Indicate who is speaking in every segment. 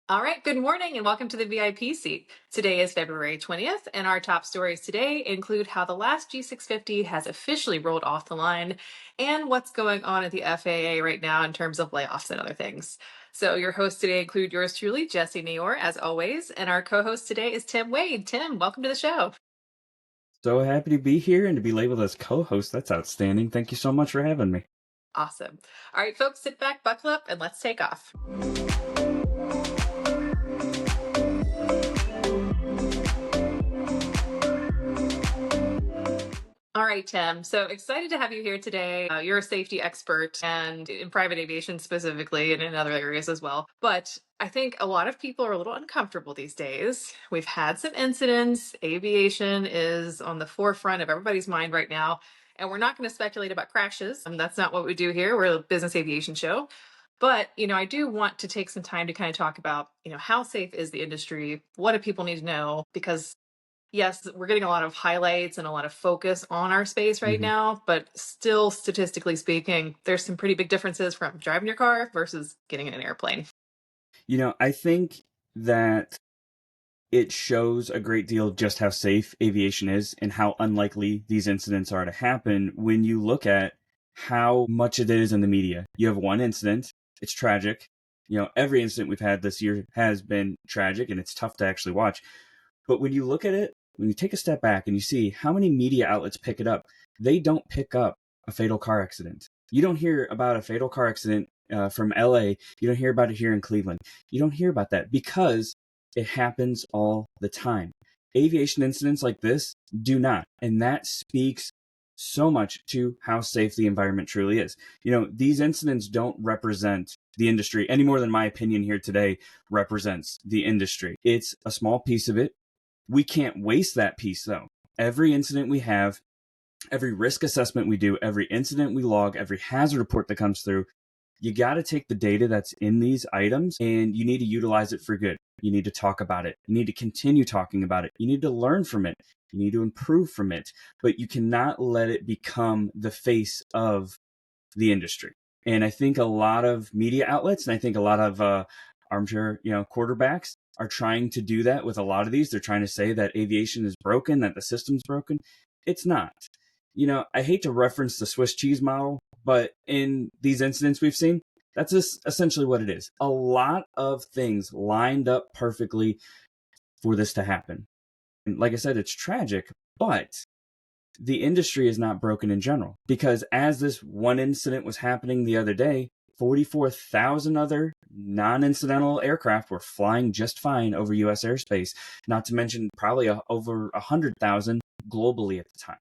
Speaker 1: All right, good morning and welcome to the VIP seat. Today is February 20th, and our top stories today include how the last G650 has officially rolled off the line and what's going on at the FAA right now in terms of layoffs and other things. So, your hosts today include yours truly, Jessie Naor, as always, and our co host today is Tim Wade. Tim, welcome to the show.
Speaker 2: So happy to be here and to be labeled as co-host. That's outstanding. Thank you so much for having me.
Speaker 1: Awesome. All right, folks, sit back, buckle up, and let's take off. All right, Tim. So excited to have you here today. You're a safety expert and in private aviation specifically and in other areas as well. But I think a lot of people are a little uncomfortable these days. We've had some incidents. Aviation is on the forefront of everybody's mind right now. And we're not going to speculate about crashes. That's not what we do here. We're a business aviation show. But, I do want to take some time to kind of talk about, how safe is the industry? What do people need to know? Because yes, we're getting a lot of highlights and a lot of focus on our space right
Speaker 2: hmm
Speaker 1: now, but still, statistically speaking, there's some pretty big differences from driving your car versus getting in an airplane.
Speaker 2: I think that it shows a great deal of just how safe aviation is and how unlikely these incidents are to happen when you look at how much it is in the media. You have one incident, it's tragic. Every incident we've had this year has been tragic and it's tough to actually watch. But when you look at it, when you take a step back and you see how many media outlets pick it up, they don't pick up a fatal car accident. You don't hear about a fatal car accident from LA. You don't hear about it here in Cleveland. You don't hear about that because it happens all the time. Aviation incidents like this do not. And that speaks so much to how safe the environment truly is. These incidents don't represent the industry any more than my opinion here today represents the industry. It's a small piece of it. We can't waste that piece though. Every incident we have, every risk assessment we do, every incident we log, every hazard report that comes through, you got to take the data that's in these items and you need to utilize it for good. You need to talk about it. You need to continue talking about it. You need to learn from it. You need to improve from it, but you cannot let it become the face of the industry. And I think a lot of media outlets and I think a lot of armchair, quarterbacks are trying to do that with a lot of these. They're trying to say that aviation is broken, that the system's broken. It's not. I hate to reference the Swiss cheese model, but in these incidents we've seen, that's essentially what it is. A lot of things lined up perfectly for this to happen. And like I said, it's tragic, but the industry is not broken in general because as this one incident was happening the other day, 44,000 other non-incidental aircraft were flying just fine over U.S. airspace, not to mention probably over 100,000 globally at the time.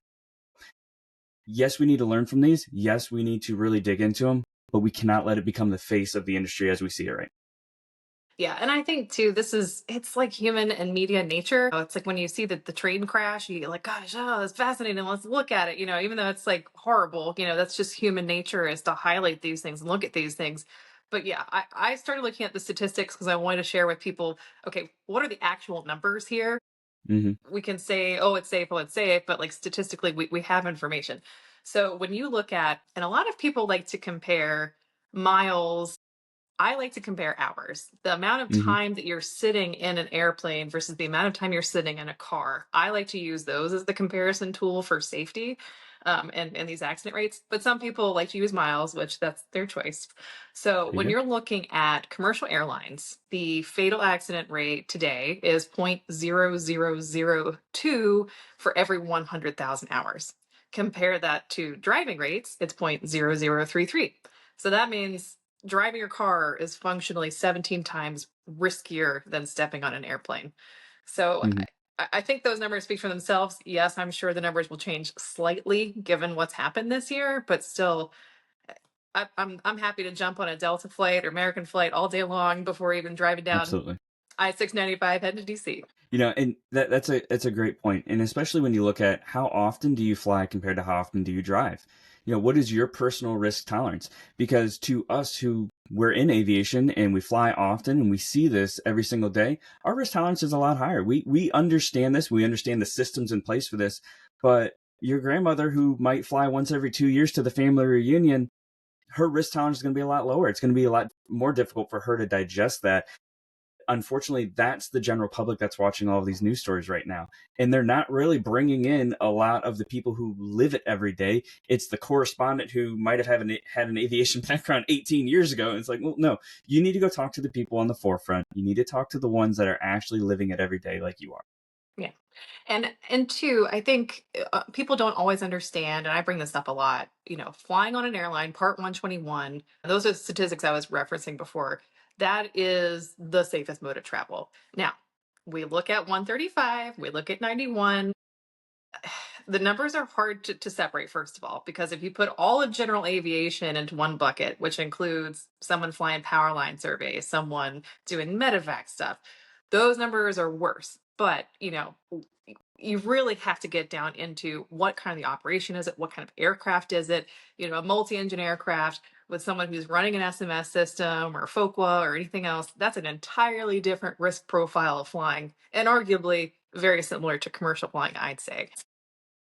Speaker 2: Yes, we need to learn from these. Yes, we need to really dig into them, but we cannot let it become the face of the industry as we see it right
Speaker 1: Yeah, and I think too, it's like human and media nature. It's like when you see the train crash, you're like, gosh, oh, it's fascinating. Let's look at it. Even though it's like horrible, that's just human nature is to highlight these things and look at these things. But yeah, I started looking at the statistics because I wanted to share with people, okay, what are the actual numbers here?
Speaker 2: now.
Speaker 1: We can say, oh, it's safe, but like statistically, we have information. So when you look at, and a lot of people like to compare miles, I like to compare hours. The amount of
Speaker 2: hmm
Speaker 1: time that you're sitting in an airplane versus the amount of time you're sitting in a car. I like to use those as the comparison tool for safety and these accident rates. But some people like to use miles, which that's their choice. So
Speaker 2: There you
Speaker 1: when
Speaker 2: go.
Speaker 1: you're looking at commercial airlines, the fatal accident rate today is 0.0002 for every 100,000 hours. Compare that to driving rates, it's 0.0033. So that means driving your car is functionally 17 times riskier than stepping on an airplane. So
Speaker 2: hmm
Speaker 1: I think those numbers speak for themselves. Yes, I'm sure the numbers will change slightly given what's happened this year, but still, I'm happy to jump on a Delta flight or American flight all day long before even driving down
Speaker 2: Absolutely.
Speaker 1: I-695 heading to DC.
Speaker 2: And that's a great point. And especially when you look at how often do you fly compared to how often do you drive? What is your personal risk tolerance? Because to us who we're in aviation and we fly often and we see this every single day, our risk tolerance is a lot higher. We understand this. We understand the systems in place for this. But your grandmother who might fly once every 2 years to the family reunion, her risk tolerance is going to be a lot lower. It's going to be a lot more difficult for her to digest that unfortunately, that's the general public that's watching all of these news stories right now. And they're not really bringing in a lot of the people who live it every day. It's the correspondent who might have had an aviation background 18 years ago. And it's like, well, no, you need to go talk to the people on the forefront. You need to talk to the ones that are actually living it every day like you are.
Speaker 1: Yeah. And two, I think people don't always understand, and I bring this up a lot. Flying on an airline, Part 121. Those are the statistics I was referencing before. That is the safest mode of travel. Now, we look at 135, we look at 91. The numbers are hard to separate, first of all, because if you put all of general aviation into one bucket, which includes someone flying power line surveys, someone doing medevac stuff, those numbers are worse. But you really have to get down into what kind of the operation is it, what kind of aircraft is it. A multi-engine aircraft with someone who's running an SMS system or FOQA or anything else, that's an entirely different risk profile of flying, and arguably very similar to commercial flying, I'd say.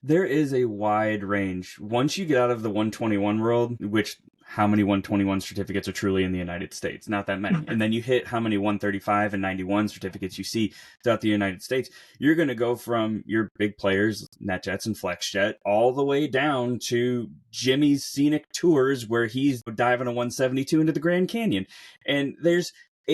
Speaker 2: There is a wide range. Once you get out of the 121 world, which how many 121 certificates are truly in the United States? Not that many. And then you hit how many 135 and 91 certificates you see throughout the United States. You're going to go from your big players, NetJets and FlexJet, all the way down to Jimmy's Scenic Tours, where he's diving a 172 into the Grand Canyon. And there's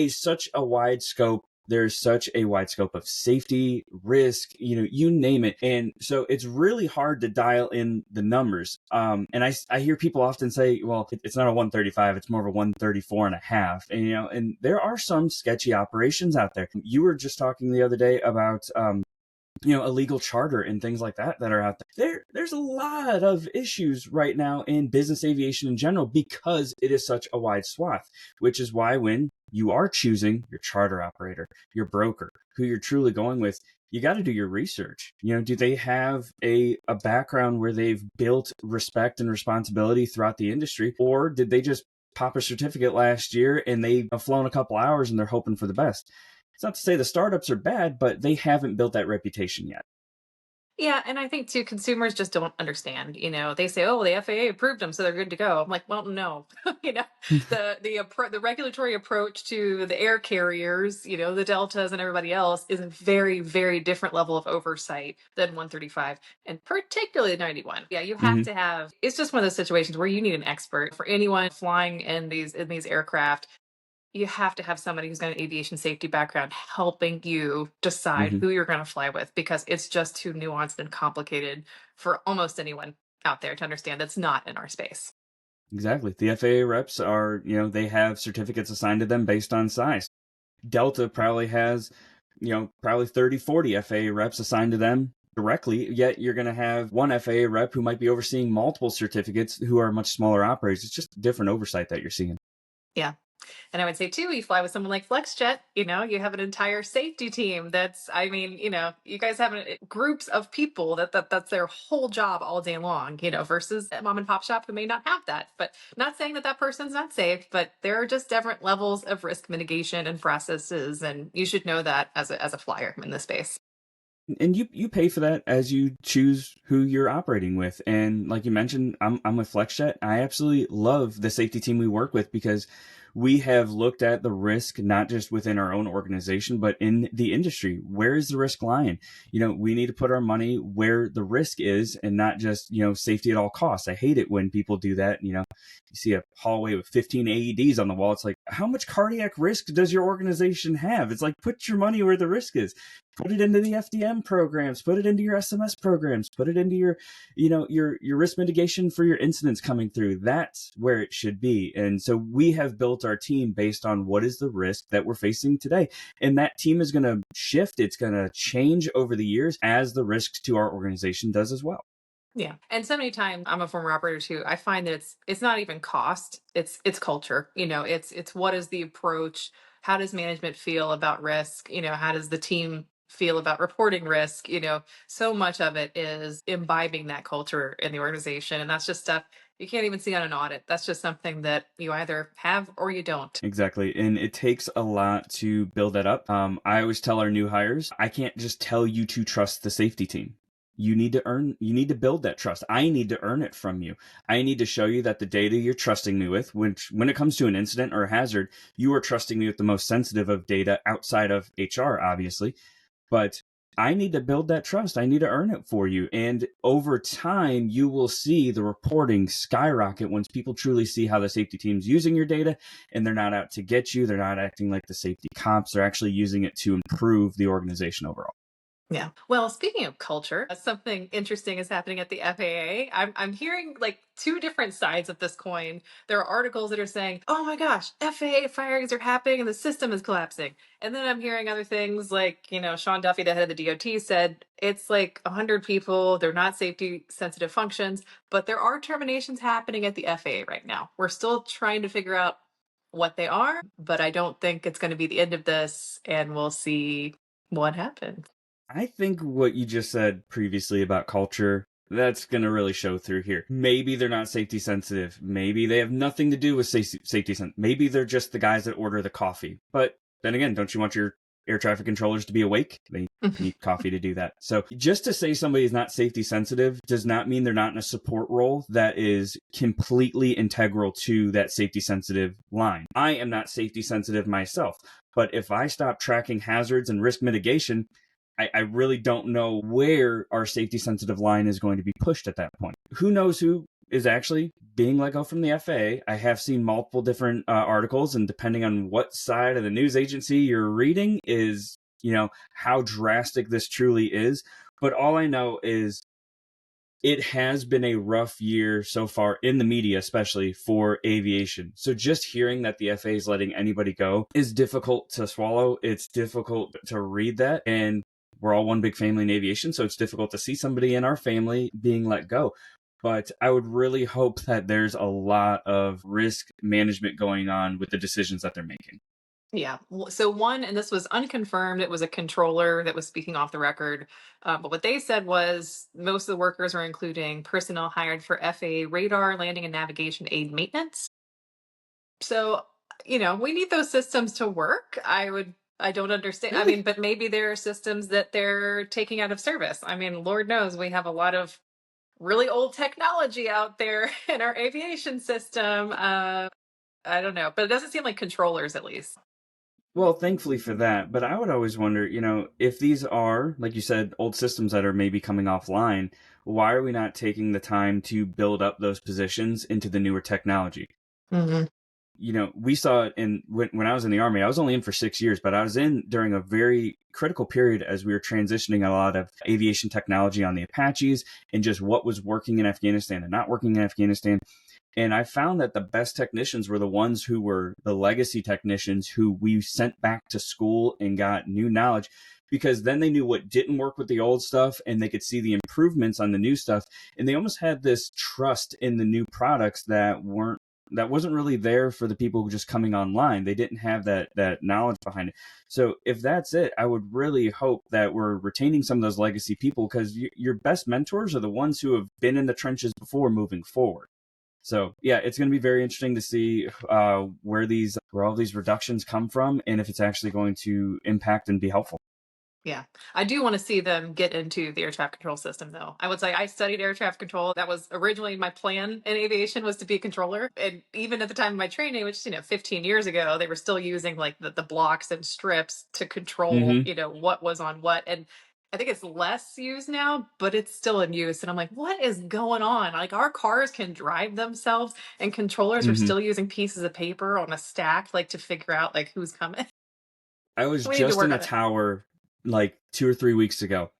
Speaker 2: such a wide scope. There's such a wide scope of safety, risk, you name it. And so it's really hard to dial in the numbers. And I hear people often say, well, it's not a 135, it's more of a 134 and a half. And there are some sketchy operations out there. You were just talking the other day about, illegal charter and things like that are out there. There's a lot of issues right now in business aviation in general because it is such a wide swath, which is why when you are choosing your charter operator, your broker, who you're truly going with, you got to do your research. Do they have a background where they've built respect and responsibility throughout the industry, or did they just pop a certificate last year and they've flown a couple hours and they're hoping for the best? It's not to say the startups are bad, but they haven't built that reputation yet.
Speaker 1: Yeah, and I think too, consumers just don't understand. They say, "Oh, the FAA approved them, so they're good to go." I'm like, "Well, no." The regulatory approach to the air carriers, the Deltas and everybody else, is a very, very different level of oversight than 135, and particularly 91. Yeah, you have
Speaker 2: Hmm.
Speaker 1: to have. It's just one of those situations where you need an expert for anyone flying in these aircraft. You have to have somebody who's got an aviation safety background helping you decide
Speaker 2: Hmm.
Speaker 1: who you're going to fly with, because it's just too nuanced and complicated for almost anyone out there to understand that's not in our space.
Speaker 2: Exactly. The FAA reps are, they have certificates assigned to them based on size. Delta probably has, probably 30, 40 FAA reps assigned to them directly, yet you're going to have one FAA rep who might be overseeing multiple certificates who are much smaller operators. It's just different oversight that you're seeing.
Speaker 1: Yeah. And I would say too, you fly with someone like FlexJet, you have an entire safety team. You guys have groups of people that's their whole job all day long, versus a mom and pop shop who may not have that. But not saying that person's not safe, but there are just different levels of risk mitigation and processes, and you should know that as a flyer in this space.
Speaker 2: And you pay for that as you choose who you're operating with. And like you mentioned, I'm with FlexJet. I absolutely love the safety team we work with because we have looked at the risk not just within our own organization but in the industry. Where is the risk lying? We need to put our money where the risk is and not just safety at all costs. I hate it when people do that. You see a hallway with 15 AEDs on the wall. It's like, how much cardiac risk does your organization have? It's like, put your money where the risk is. Put it into the FDM programs, put it into your SMS programs, put it into your risk mitigation for your incidents coming through. That's where it should be. And so we have built our team based on what is the risk that we're facing today. And that team is going to shift. It's going to change over the years as the risk to our organization does as well.
Speaker 1: Yeah. And so many times, I'm a former operator too, I find that it's not even cost, it's culture. It's what is the approach? How does management feel about risk? How does the team feel about reporting risk? So much of it is imbibing that culture in the organization. And that's just stuff you can't even see on an audit. That's just something that you either have or you don't.
Speaker 2: Exactly. And it takes a lot to build that up. I always tell our new hires, I can't just tell you to trust the safety team. you need to build that trust. I need to earn it from you. I need to show you that the data you're trusting me with, which when it comes to an incident or a hazard, you are trusting me with the most sensitive of data outside of HR, obviously. But I need to build that trust. I need to earn it for you. And over time, you will see the reporting skyrocket once people truly see how the safety team's using your data, and they're not out to get you. They're not acting like the safety cops. They're actually using it to improve the organization overall.
Speaker 1: Yeah. Well, speaking of culture, something interesting is happening at the FAA. I'm hearing like two different sides of this coin. There are articles that are saying, "Oh my gosh, FAA firings are happening and the system is collapsing." And then I'm hearing other things like, Sean Duffy, the head of the DOT, said it's like 100 people, they're not safety sensitive functions, but there are terminations happening at the FAA right now. We're still trying to figure out what they are, but I don't think it's going to be the end of this, and we'll see what happens.
Speaker 2: I think what you just said previously about culture, that's going to really show through here. Maybe they're not safety sensitive. Maybe they have nothing to do with safety sensitive. Maybe they're just the guys that order the coffee. But then again, don't you want your air traffic controllers to be awake? They need coffee to do that. So just to say somebody is not safety sensitive does not mean they're not in a support role that is completely integral to that safety sensitive line. I am not safety sensitive myself, but if I stop tracking hazards and risk mitigation, I really don't know where our safety sensitive line is going to be pushed at that point. Who knows who is actually being let go from the FAA? I have seen multiple different articles, and depending on what side of the news agency you're reading is, how drastic this truly is. But all I know is it has been a rough year so far in the media, especially for aviation. So just hearing that the FAA is letting anybody go is difficult to swallow. It's difficult to read that. And we're all one big family in aviation, so it's difficult to see somebody in our family being let go. But I would really hope that there's a lot of risk management going on with the decisions that they're making.
Speaker 1: Yeah. So one, and this was unconfirmed, it was a controller that was speaking off the record. But what they said was most of the workers are including personnel hired for FAA radar, landing, and navigation aid maintenance. So, we need those systems to work. I don't understand. I
Speaker 2: Really?
Speaker 1: mean, but maybe there are systems that they're taking out of service. I mean, Lord knows we have a lot of really old technology out there in our aviation system. I don't know, but it doesn't seem like controllers, at least.
Speaker 2: Well, thankfully for that. But I would always wonder, if these are, like you said, old systems that are maybe coming offline, why are we not taking the time to build up those positions into the newer technology?
Speaker 1: Mhm.
Speaker 2: We saw it when I was in the Army. I was only in for 6 years, but I was in during a very critical period as we were transitioning a lot of aviation technology on the Apaches and just what was working in Afghanistan and not working in Afghanistan. And I found that the best technicians were the ones who were the legacy technicians who we sent back to school and got new knowledge, because then they knew what didn't work with the old stuff and they could see the improvements on the new stuff. And they almost had this trust in the new products that wasn't really there for the people just coming online. They didn't have that knowledge behind it. So if that's it, I would really hope that we're retaining some of those legacy people, because your best mentors are the ones who have been in the trenches before moving forward. So yeah, it's going to be very interesting to see where all these reductions come from, and if it's actually going to impact and be helpful.
Speaker 1: Yeah. I do want to see them get into the air traffic control system, though. I would say I studied air traffic control. That was originally my plan in aviation, was to be a controller. And even at the time of my training, which, 15 years ago, they were still using like the blocks and strips to control,
Speaker 2: Mm-hmm.
Speaker 1: what was on what. And I think it's less used now, but it's still in use. And I'm like, what is going on? Like, our cars can drive themselves, and controllers are
Speaker 2: Mm-hmm.
Speaker 1: still using pieces of paper on a stack, like to figure out like who's coming.
Speaker 2: I was
Speaker 1: We need to
Speaker 2: just in
Speaker 1: work
Speaker 2: a
Speaker 1: on it.
Speaker 2: tower like 2 or 3 weeks ago.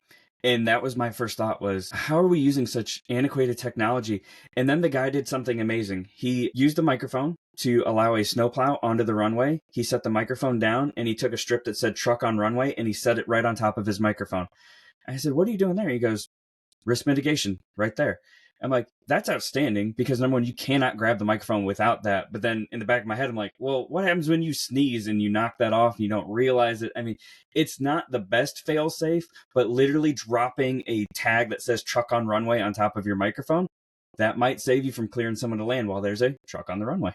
Speaker 2: And that was my first thought was, how are we using such antiquated technology? And then the guy did something amazing. He used a microphone to allow a snowplow onto the runway. He set the microphone down and he took a strip that said truck on runway and he set it right on top of his microphone. I said, what are you doing there? He goes, risk mitigation right there. I'm like, that's outstanding, because number one, you cannot grab the microphone without that. But then in the back of my head, I'm like, well, what happens when you sneeze and you knock that off and you don't realize it? I mean, it's not the best fail safe, but literally dropping a tag that says truck on runway on top of your microphone, that might save you from clearing someone to land while there's a truck on the runway.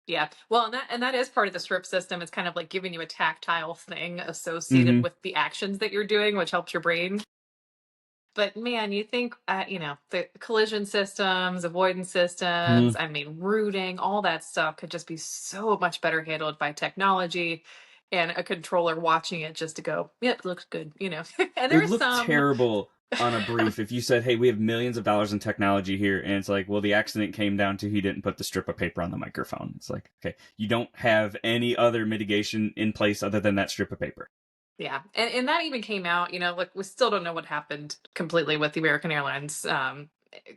Speaker 1: Yeah. Well, and that is part of the strip system. It's kind of like giving you a tactile thing associated
Speaker 2: Mm-hmm.
Speaker 1: with the actions that you're doing, which helps your brain. But man, you think, the collision systems, avoidance
Speaker 2: Hmm.
Speaker 1: systems, I mean, routing, all that stuff could just be so much better handled by technology and a controller watching it just to go, yep, looks good, And
Speaker 2: It
Speaker 1: there
Speaker 2: would
Speaker 1: are
Speaker 2: look
Speaker 1: some,
Speaker 2: terrible on a brief if you said, hey, we have millions of dollars in technology here, and it's like, well, the accident came down to he didn't put the strip of paper on the microphone. It's like, okay, you don't have any other mitigation in place other than that strip of paper.
Speaker 1: yeah. And that even came out, like we still don't know what happened completely with the American Airlines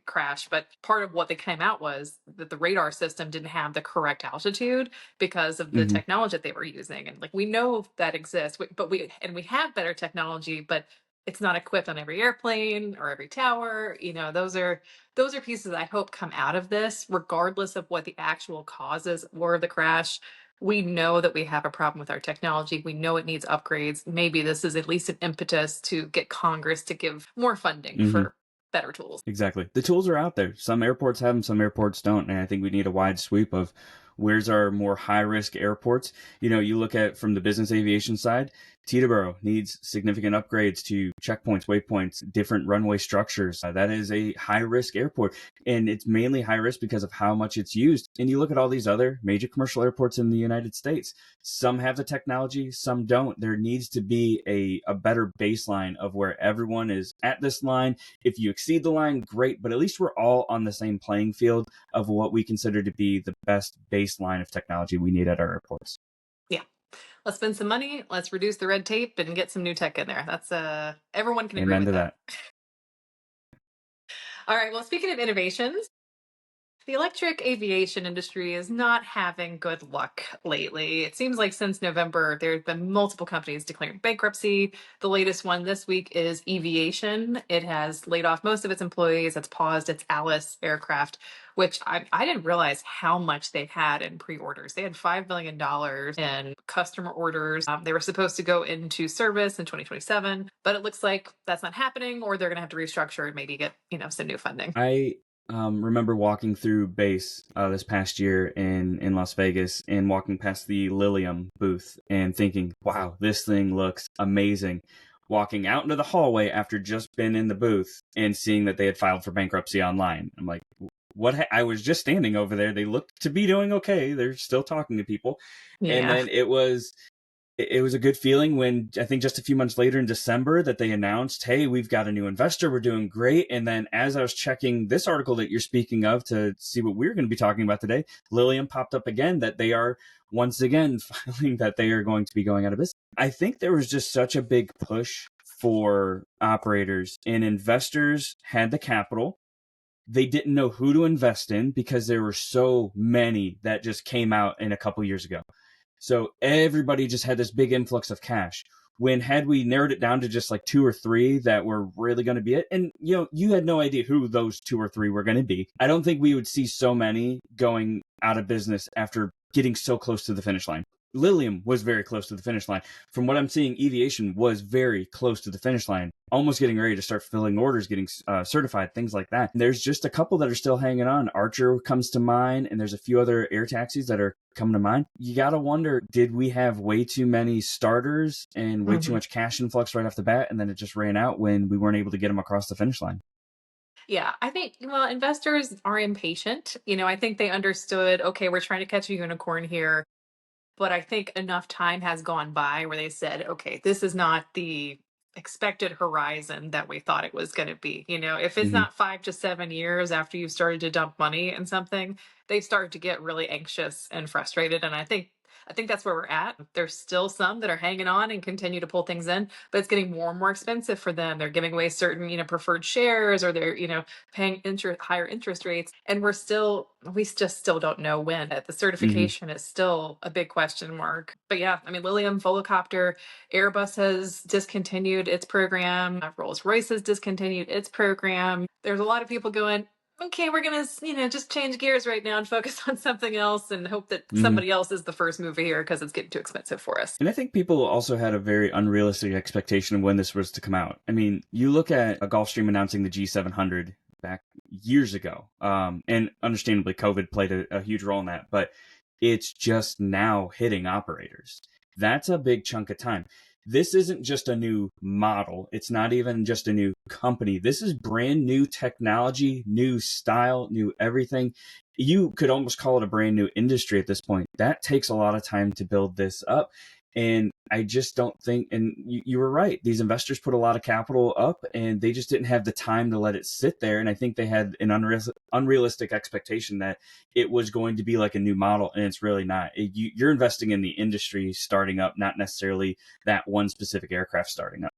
Speaker 1: crash, but part of what they came out was that the radar system didn't have the correct altitude because of the
Speaker 2: Hmm.
Speaker 1: technology that they were using. And like we know that exists, but we have better technology, but it's not equipped on every airplane or every tower. Those are pieces that I hope come out of this, regardless of what the actual causes were of the crash. We know that we have a problem with our technology. We know it needs upgrades. Maybe this is at least an impetus to get Congress to give more funding
Speaker 2: Hmm.
Speaker 1: for better tools.
Speaker 2: Exactly. The tools are out there. Some airports have them, some airports don't. And I think we need a wide sweep of where's our more high risk airports. You look at from the business aviation side, Teterboro needs significant upgrades to checkpoints, waypoints, different runway structures. That is a high risk airport. And it's mainly high risk because of how much it's used. And you look at all these other major commercial airports in the United States. Some have the technology, some don't. There needs to be a better baseline of where everyone is at this line. If you exceed the line, great, but at least we're all on the same playing field of what we consider to be the best baseline of technology we need at our airports.
Speaker 1: Yeah. Let's spend some money. Let's reduce the red tape and get some new tech in there. That's everyone can agree
Speaker 2: Amen
Speaker 1: with
Speaker 2: to
Speaker 1: that.
Speaker 2: that.
Speaker 1: All right. Well, speaking of innovations, the electric aviation industry is not having good luck lately. It seems like since November, there have been multiple companies declaring bankruptcy. The latest one this week is Aviation. It has laid off most of its employees. It's paused its Alice aircraft, which I didn't realize how much they had in pre orders. They had $5 million in customer orders. They were supposed to go into service in 2027, but it looks like that's not happening, or they're going to have to restructure and maybe get, some new funding.
Speaker 2: I remember walking through base this past year in Las Vegas and walking past the Lilium booth and thinking, wow, this thing looks amazing. Walking out into the hallway after just been in the booth and seeing that they had filed for bankruptcy online. I'm like, I was just standing over there. They looked to be doing okay. They're still talking to people. And
Speaker 1: Yeah.
Speaker 2: then it was a good feeling when I think just a few months later in December that they announced, hey, we've got a new investor. We're doing great. And then as I was checking this article that you're speaking of to see what we're going to be talking about today, Lilium popped up again that they are once again filing that they are going to be going out of business. I think there was just such a big push for operators, and investors had the capital. They didn't know who to invest in because there were so many that just came out in a couple years ago. So everybody just had this big influx of cash. When had we narrowed it down to just like two or three that were really going to be it, and you had no idea who those two or three were going to be. I don't think we would see so many going out of business after getting so close to the finish line. Lilium was very close to the finish line. From what I'm seeing, Aviation was very close to the finish line, almost getting ready to start filling orders, getting certified, things like that. And there's just a couple that are still hanging on. Archer comes to mind, and there's a few other air taxis that are coming to mind. You got to wonder, did we have way too many starters and way too
Speaker 1: Mhm.
Speaker 2: much cash influx right off the bat, and then it just ran out when we weren't able to get them across the finish line?
Speaker 1: Yeah, I think, well, investors are impatient. I think they understood, okay, we're trying to catch a unicorn here. But I think enough time has gone by where they said, okay, this is not the expected horizon that we thought it was going to be. If it's
Speaker 2: Mm-hmm.
Speaker 1: not 5 to 7 years after you've started to dump money in something, they start to get really anxious and frustrated. And I think that's where we're at. There's still some that are hanging on and continue to pull things in, but it's getting more and more expensive for them. They're giving away certain, preferred shares, or they're, paying higher interest rates. And we just still don't know when. The
Speaker 2: Mm-hmm.
Speaker 1: certification is still a big question mark. But yeah, I mean, Lilium, Volocopter, Airbus has discontinued its program. Rolls-Royce has discontinued its program. There's a lot of people going, okay, we're gonna, just change gears right now and focus on something else and hope that
Speaker 2: Mm-hmm.
Speaker 1: somebody else is the first mover here because it's getting too expensive for us.
Speaker 2: And I think people also had a very unrealistic expectation of when this was to come out. I mean, you look at a Gulfstream announcing the G700 back years ago, and understandably, COVID played a huge role in that, but it's just now hitting operators. That's a big chunk of time. this isn't just a new model. It's not even just a new company. This is brand new technology, new style, new everything. You could almost call it a brand new industry at this point. That takes a lot of time to build this up. And I just don't think, and you were right, these investors put a lot of capital up and they just didn't have the time to let it sit there. And I think they had an unrealistic expectation that it was going to be like a new model, and it's really not. You're investing in the industry starting up, not necessarily that one specific aircraft starting up.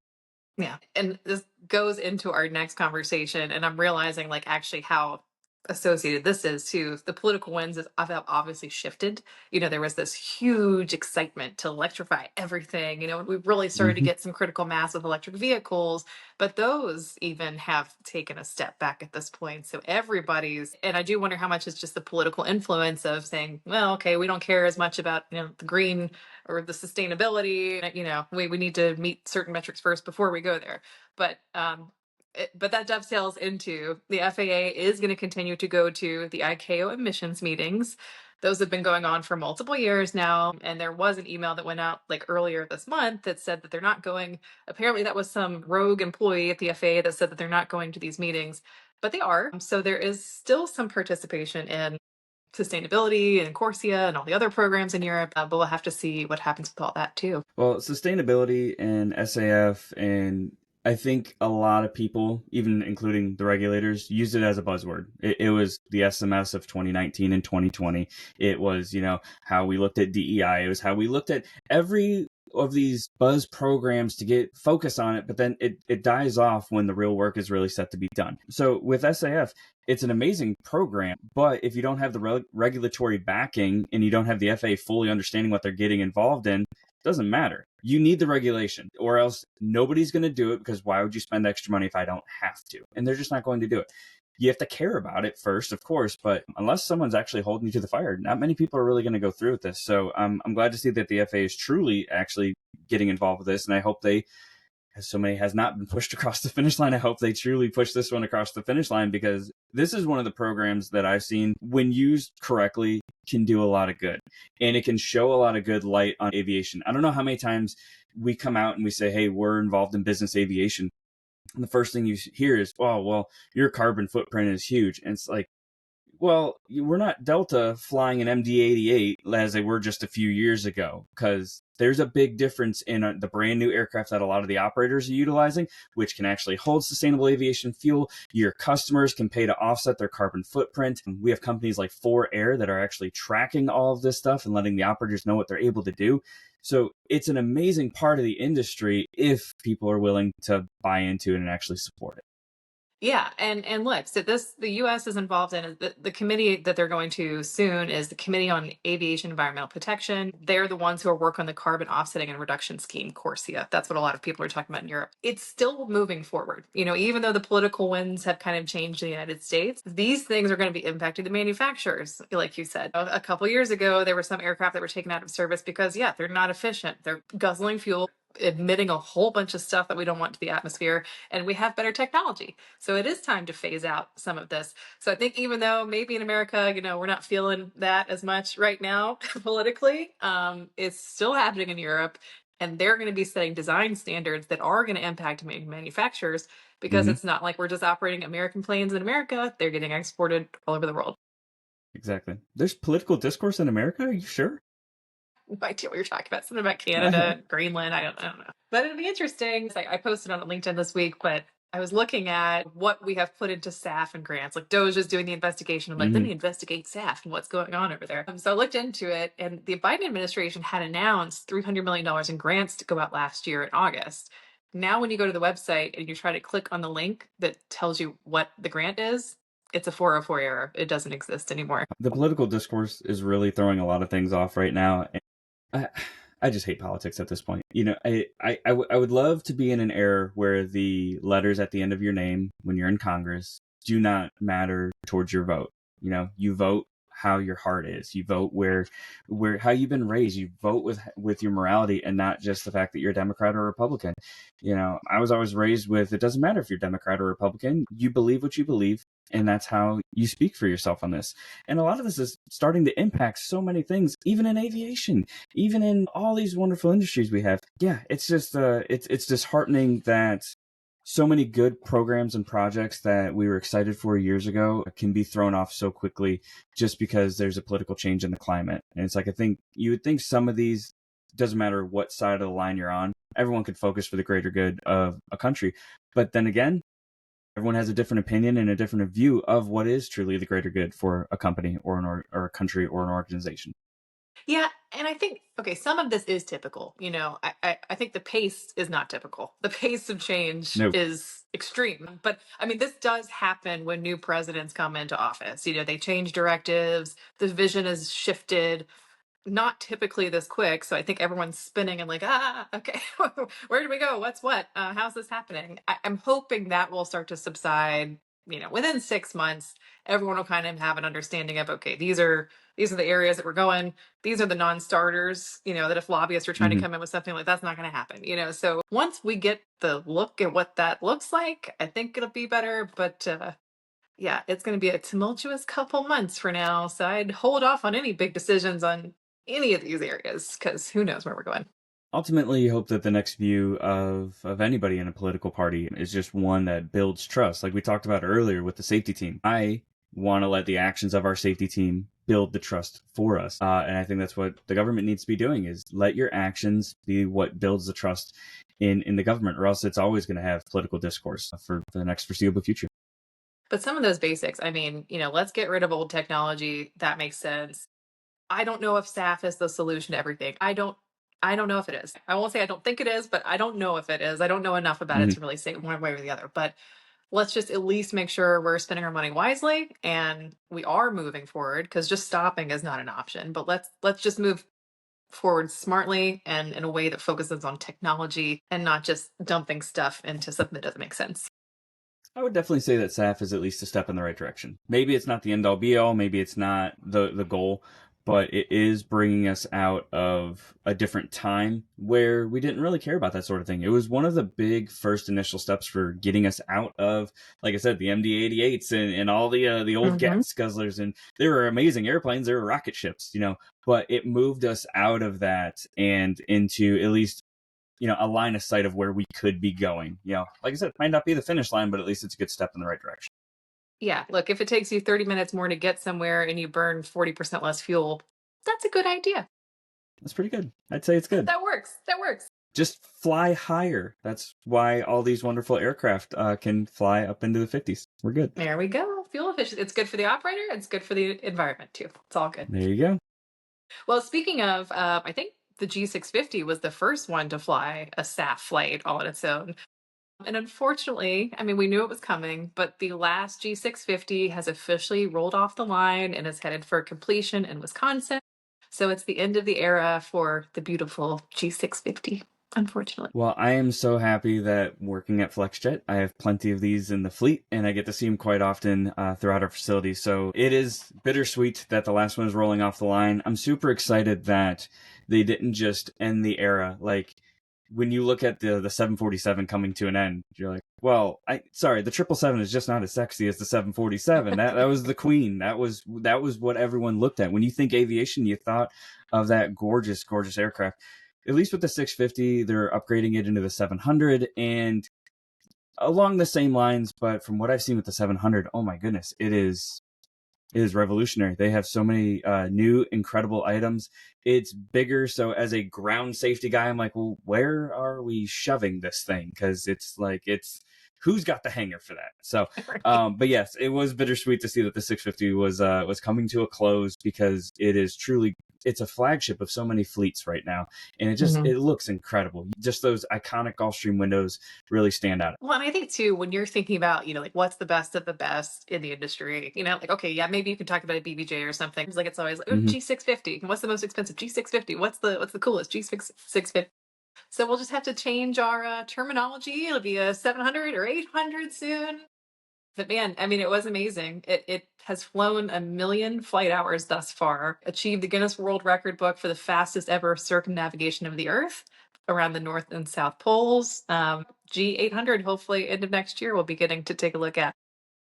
Speaker 1: Yeah. And this goes into our next conversation. And I'm realizing, like, actually how associated this is to the political winds have obviously shifted. There was this huge excitement to electrify everything. We really started to
Speaker 2: Mm-hmm.
Speaker 1: get some critical mass with electric vehicles, but those even have taken a step back at this point. So and I do wonder how much is just the political influence of saying, well, okay, we don't care as much about, the green or the sustainability. We need to meet certain metrics first before we go there. But that dovetails into the FAA is going to continue to go to the ICAO emissions meetings. Those have been going on for multiple years now. And there was an email that went out like earlier this month that said that they're not going. Apparently, that was some rogue employee at the FAA that said that they're not going to these meetings, but they are. So there is still some participation in sustainability and Corsia and all the other programs in Europe, but we'll have to see what happens with all that too.
Speaker 2: Well, sustainability and SAF, and I think a lot of people, even including the regulators, used it as a buzzword. It was the SMS of 2019 and 2020. It was, how we looked at DEI. It was how we looked at every of these buzz programs to get focus on it, but then it dies off when the real work is really set to be done. So with SAF, it's an amazing program, but if you don't have the regulatory backing and you don't have the FAA fully understanding what they're getting involved in, doesn't matter. You need the regulation, or else nobody's going to do it, because why would you spend extra money if I don't have to? And they're just not going to do it. You have to care about it first, of course, but unless someone's actually holding you to the fire, not many people are really going to go through with this. So I'm glad to see that the FAA is truly actually getting involved with this, and I hope they, as so many has not been pushed across the finish line, I hope they truly push this one across the finish line, because this is one of the programs that I've seen, when used correctly, can do a lot of good. And it can show a lot of good light on aviation. I don't know how many times we come out and we say, hey, we're involved in business aviation. And the first thing you hear is, oh, well, your carbon footprint is huge. And it's like, well, we're not Delta flying an MD-88 as they were just a few years ago, because there's a big difference in the brand new aircraft that a lot of the operators are utilizing, which can actually hold sustainable aviation fuel. Your customers can pay to offset their carbon footprint. We have companies like 4Air that are actually tracking all of this stuff and letting the operators know what they're able to do. So it's an amazing part of the industry if people are willing to buy into it and actually support it.
Speaker 1: Yeah, and look, so the U.S. is involved in the committee that they're going to soon is the Committee on Aviation Environmental Protection. They're the ones who are working on the carbon offsetting and reduction scheme, Corsia. That's what a lot of people are talking about in Europe. It's still moving forward. Even though the political winds have kind of changed in the United States, these things are going to be impacting the manufacturers. Like you said, a couple years ago, there were some aircraft that were taken out of service because, yeah, they're not efficient. They're guzzling fuel, emitting a whole bunch of stuff that we don't want to the atmosphere, and we have better technology. So it is time to phase out some of this. So I think even though maybe in America, we're not feeling that as much right now politically, it's still happening in Europe, and they're going to be setting design standards that are going to impact manufacturers, because
Speaker 2: Mm-hmm.
Speaker 1: it's not like we're just operating American planes in America. They're getting exported all over the world.
Speaker 2: Exactly. There's political discourse in America? Are you sure?
Speaker 1: No idea what you're talking about. Something about
Speaker 2: I,
Speaker 1: Canada, Greenland. I don't know. But it'd be interesting. It's like I posted on LinkedIn this week, but I was looking at what we have put into SAF and grants. Like Doge is doing the investigation. I'm like, let
Speaker 2: mm-hmm.
Speaker 1: me investigate SAF and what's going on over there. So I looked into it, and the Biden administration had announced $300 million in grants to go out last year in August. Now, when you go to the website and you try to click on the link that tells you what the grant is, it's a 404 error. It doesn't exist anymore.
Speaker 2: The political discourse is really throwing a lot of things off right now. I, I just hate politics at this point. I would love to be in an era where the letters at the end of your name when you're in Congress do not matter towards your vote. You vote how your heart is. You vote where how you've been raised. You vote with your morality and not just the fact that you're a Democrat or a Republican. I was always raised with, it doesn't matter if you're Democrat or Republican. You believe what you believe, and that's how you speak for yourself on this. And a lot of this is starting to impact so many things, even in aviation, even in all these wonderful industries we have. Yeah, it's just it's disheartening that so many good programs and projects that we were excited for years ago can be thrown off so quickly just because there's a political change in the climate. And it's like, I think you would think some of these, doesn't matter what side of the line you're on, everyone could focus for the greater good of a country. But then again, everyone has a different opinion and a different view of what is truly the greater good for a company or a country or an organization.
Speaker 1: Yeah, and I think okay, some of this is typical. I think the pace is not typical. The pace of change
Speaker 2: No.
Speaker 1: is extreme. But I mean, this does happen when new presidents come into office. They change directives, the vision is shifted, not typically this quick. So I think everyone's spinning and like, okay, where do we go? What's what? How's this happening? I'm hoping that will start to subside. Within 6 months, everyone will kind of have an understanding of, okay, these are the areas that we're going. These are the non-starters. That if lobbyists are trying to
Speaker 2: Mm-hmm.
Speaker 1: come in with something like that's not going to happen. So once we get the look at what that looks like, I think it'll be better. But yeah, it's going to be a tumultuous couple months for now. So I'd hold off on any big decisions on any of these areas because who knows where we're going.
Speaker 2: Ultimately, you hope that the next view of anybody in a political party is just one that builds trust. Like we talked about earlier with the safety team. I want to let the actions of our safety team build the trust for us. And I think that's what the government needs to be doing, is let your actions be what builds the trust in the government, or else it's always going to have political discourse for the next foreseeable future.
Speaker 1: But some of those basics, I mean, let's get rid of old technology. That makes sense. I don't know if SAF is the solution to everything. I don't know if it is. I won't say I don't think it is, but I don't know if it is. I don't know enough about it
Speaker 2: Mm-hmm.
Speaker 1: to really say one way or the other. But let's just at least make sure we're spending our money wisely and we are moving forward, because just stopping is not an option. But let's just move forward smartly and in a way that focuses on technology and not just dumping stuff into something that doesn't make sense.
Speaker 2: I would definitely say that SAF is at least a step in the right direction. Maybe it's not the end all be all, maybe it's not the goal, but it is bringing us out of a different time where we didn't really care about that sort of thing. It was one of the big first initial steps for getting us out of, like I said, the MD-88s and all the old
Speaker 1: Hmm.
Speaker 2: gas guzzlers, and they were amazing airplanes, they were rocket ships, but it moved us out of that and into at least a line of sight of where we could be going. Like I said, it might not be the finish line, but at least it's a good step in the right direction.
Speaker 1: Yeah, look, if it takes you 30 minutes more to get somewhere and you burn 40% less fuel, that's a good idea.
Speaker 2: That's pretty good. I'd say it's good.
Speaker 1: That works. That works.
Speaker 2: Just fly higher. That's why all these wonderful aircraft can fly up into the 50s. We're good.
Speaker 1: There we go. Fuel efficient. It's good for the operator. It's good for the environment too. It's all good.
Speaker 2: There you go.
Speaker 1: Well, speaking of, I think the G650 was the first one to fly a SAF flight all on its own. And unfortunately, I mean, we knew it was coming, but the last G650 has officially rolled off the line and is headed for completion in Wisconsin. So it's the end of the era for the beautiful G650, unfortunately.
Speaker 2: Well, I am so happy that working at FlexJet, I have plenty of these in the fleet, and I get to see them quite often throughout our facility. So it is bittersweet that the last one is rolling off the line. I'm super excited that they didn't just end the era. Like, when you look at the 747 coming to an end, you're like, well, sorry, the 777 is just not as sexy as the 747. That was the queen. That was what everyone looked at. When you think aviation, you thought of that gorgeous, gorgeous aircraft. At least with the 650, they're upgrading it into the 700, and along the same lines. But from what I've seen with the 700, oh my goodness, it is revolutionary. They have so many new, incredible items. It's bigger. So as a ground safety guy, I'm like, well, where are we shoving this thing? Because who's got the hanger for that? So,
Speaker 1: Right.
Speaker 2: but yes, it was bittersweet to see that the 650 was coming to a close, because it's a flagship of so many fleets right now, and
Speaker 1: Mhm.
Speaker 2: it looks incredible. Just those iconic Gulfstream windows really stand out.
Speaker 1: Well, and I think too, when you're thinking about, like what's the best of the best in the industry, like, okay, yeah, maybe you could talk about a BBJ or something. It's like it's always like, oh,
Speaker 2: Mm-hmm.
Speaker 1: G650. What's the most expensive? G650. What's the coolest? G650. So we'll just have to change our terminology. It'll be a 700 or 800 soon. But man, I mean, it was amazing. It has flown 1 million flight hours thus far, achieved the Guinness World Record book for the fastest ever circumnavigation of the Earth around the North and South Poles. G800, hopefully end of next year, we'll be getting to take a look at.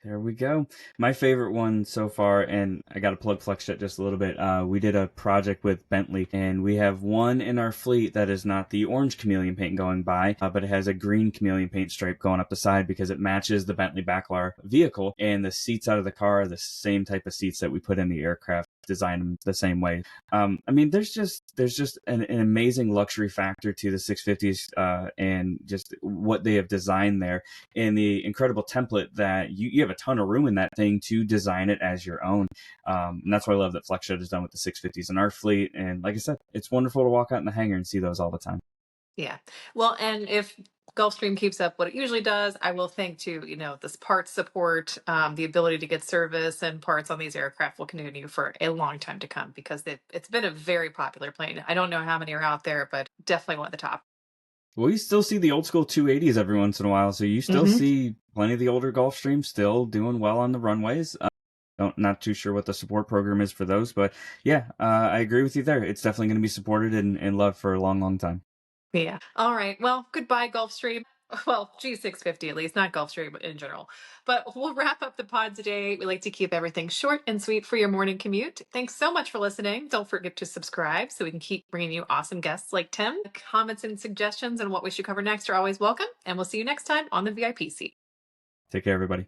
Speaker 2: There we go. My favorite one so far, and I got to plug FlexJet just a little bit. We did a project with Bentley, and we have one in our fleet that is not the orange chameleon paint going by, but it has a green chameleon paint stripe going up the side because it matches the Bentley Backlar vehicle, and the seats out of the car are the same type of seats that we put in the aircraft, designed them the same way. I mean, there's just an amazing luxury factor to the 650s, and just what they have designed there, and the incredible template that you have a ton of room in that thing to design it as your own. And that's why I love that FlexJet is done with the 650s in our fleet. And like I said, it's wonderful to walk out in the hangar and see those all the time.
Speaker 1: Yeah. Well, and if Gulfstream keeps up what it usually does, I will think too, this parts support, the ability to get service and parts on these aircraft will continue for a long time to come because it's been a very popular plane. I don't know how many are out there, but definitely one of the top.
Speaker 2: Well, you still see the old school 280s every once in a while. So you still
Speaker 1: Hmm.
Speaker 2: see plenty of the older Gulfstreams still doing well on the runways. Not too sure what the support program is for those, but yeah, I agree with you there. It's definitely going to be supported and loved for a long, long time.
Speaker 1: Yeah. All right. Well, goodbye, Gulfstream. Well, G650 at least, not Gulfstream in general. But we'll wrap up the pod today. We like to keep everything short and sweet for your morning commute. Thanks so much for listening. Don't forget to subscribe so we can keep bringing you awesome guests like Tim. Comments and suggestions on what we should cover next are always welcome. And we'll see you next time on the VIP seat.
Speaker 2: Take care, everybody.